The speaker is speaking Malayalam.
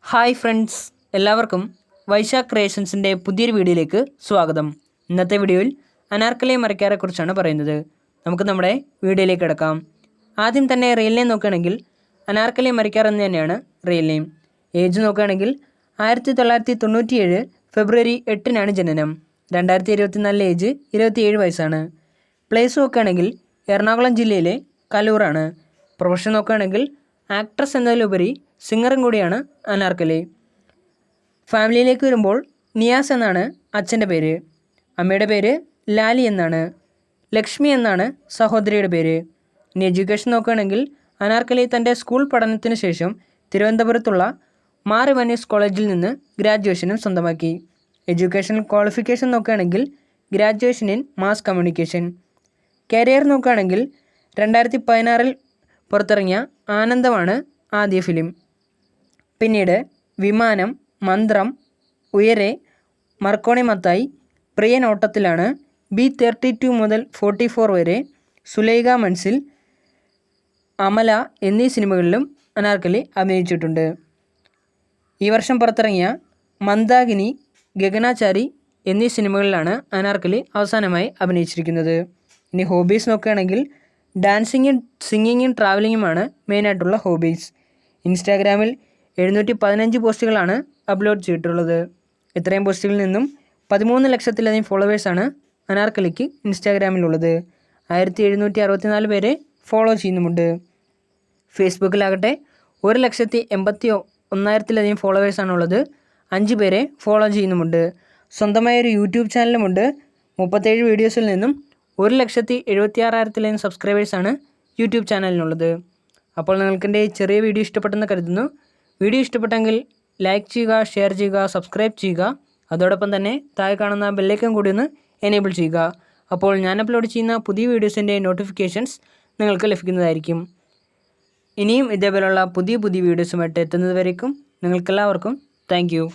ഹായ് ഫ്രണ്ട്സ്, എല്ലാവർക്കും വൈശാഖ് ക്രിയേഷൻസിൻ്റെ പുതിയൊരു വീഡിയോയിലേക്ക് സ്വാഗതം. ഇന്നത്തെ വീഡിയോയിൽ അനാർക്കലി മരക്കാരെക്കുറിച്ചാണ് പറയുന്നത്. നമുക്ക് നമ്മുടെ വീഡിയോയിലേക്ക് കിടക്കാം. ആദ്യം തന്നെ റിയൽ നെയിം നോക്കുകയാണെങ്കിൽ അനാർക്കലി മരക്കാർ എന്ന് തന്നെയാണ് റിയൽ നെയിം. ഏജ് നോക്കുകയാണെങ്കിൽ 1997 ഫെബ്രുവരി 8 ജനനം. 2024 ഏജ് 27 വയസ്സാണ്. പ്ലേസ് നോക്കുകയാണെങ്കിൽ എറണാകുളം ജില്ലയിലെ കലൂറാണ്. പ്രൊഫഷൻ നോക്കുകയാണെങ്കിൽ ആക്ട്രസ് എന്നതിലുപരി സിംഗറും കൂടിയാണ് അനാർക്കലി. ഫാമിലിയിലേക്ക് വരുമ്പോൾ നിയാസ് എന്നാണ് അച്ഛൻ്റെ പേര്. അമ്മയുടെ പേര് ലാലി എന്നാണ്. ലക്ഷ്മി എന്നാണ് സഹോദരിയുടെ പേര്. ഇനി എഡ്യൂക്കേഷൻ നോക്കുകയാണെങ്കിൽ അനാർക്കലി തൻ്റെ സ്കൂൾ പഠനത്തിന് ശേഷം തിരുവനന്തപുരത്തുള്ള മാർ ഇവാനിയോസ് കോളേജിൽ നിന്ന് ഗ്രാജുവേഷനും സ്വന്തമാക്കി. എഡ്യൂക്കേഷണൽ ക്വാളിഫിക്കേഷൻ നോക്കുകയാണെങ്കിൽ graduation in mass communication. Career നോക്കുകയാണെങ്കിൽ 2016 പുറത്തിറങ്ങിയ ആനന്ദമാണ് ആദ്യ ഫിലിം. പിന്നീട് വിമാനം, മന്ത്രം, ഉയരെ, മർക്കോണി മത്തായി, പ്രിയൻ ഓട്ടത്തിലാണ്, B32 മുതൽ 44 വരെ, സുലൈഖ മൻസിൽ, അമല എന്നീ സിനിമകളിലും അനാർക്കലി അഭിനയിച്ചിട്ടുണ്ട്. ഈ വർഷം പുറത്തിറങ്ങിയ മന്ദാകിനി, ഗഗനാചാരി എന്നീ സിനിമകളിലാണ് അനാർക്കലി അവസാനമായി അഭിനയിച്ചിരിക്കുന്നത്. ഇനി ഹോബീസ് നോക്കുകയാണെങ്കിൽ ഡാൻസിങ്ങും സിംഗിങ്ങും ട്രാവലിങ്ങുമാണ് മെയിനായിട്ടുള്ള ഹോബീസ്. ഇൻസ്റ്റാഗ്രാമിൽ 715 പോസ്റ്റുകളാണ് അപ്ലോഡ് ചെയ്തിട്ടുള്ളത്. ഇത്രയും പോസ്റ്റുകളിൽ നിന്നും 13 ലക്ഷത്തിലധികം ഫോളോവേഴ്സാണ് അനാർക്കലിക്ക് ഇൻസ്റ്റാഗ്രാമിലുള്ളത്. 1764 പേരെ ഫോളോ ചെയ്യുന്നുമുണ്ട്. ഫേസ്ബുക്കിലാകട്ടെ 1,81,000 ഫോളോവേഴ്സാണുള്ളത്. 5 പേരെ ഫോളോ ചെയ്യുന്നുമുണ്ട്. സ്വന്തമായൊരു യൂട്യൂബ് ചാനലുമുണ്ട്. 37 വീഡിയോസിൽ നിന്നും 1,76,000 സബ്സ്ക്രൈബേഴ്സാണ് യൂട്യൂബ് ചാനലിനുള്ളത്. അപ്പോൾ നിങ്ങൾക്കെൻ്റെ ഈ ചെറിയ വീഡിയോ ഇഷ്ടപ്പെട്ടെന്ന് കരുതുന്നു. വീഡിയോ ഇഷ്ടപ്പെട്ടെങ്കിൽ ലൈക്ക് ചെയ്യുക, ഷെയർ ചെയ്യുക, സബ്സ്ക്രൈബ് ചെയ്യുക. അതോടൊപ്പം തന്നെ താഴെ കാണുന്ന ബെല്ലൈക്കൺ കൂടി ഒന്ന് എനേബിൾ ചെയ്യുക. അപ്പോൾ ഞാൻ അപ്ലോഡ് ചെയ്യുന്ന പുതിയ വീഡിയോസിൻ്റെ നോട്ടിഫിക്കേഷൻസ് നിങ്ങൾക്ക് ലഭിക്കുന്നതായിരിക്കും. ഇനിയും ഇതേപോലെയുള്ള പുതിയ വീഡിയോസുമായിട്ട് എത്തുന്നതുവരേക്കും നിങ്ങൾക്കെല്ലാവർക്കും താങ്ക് യു.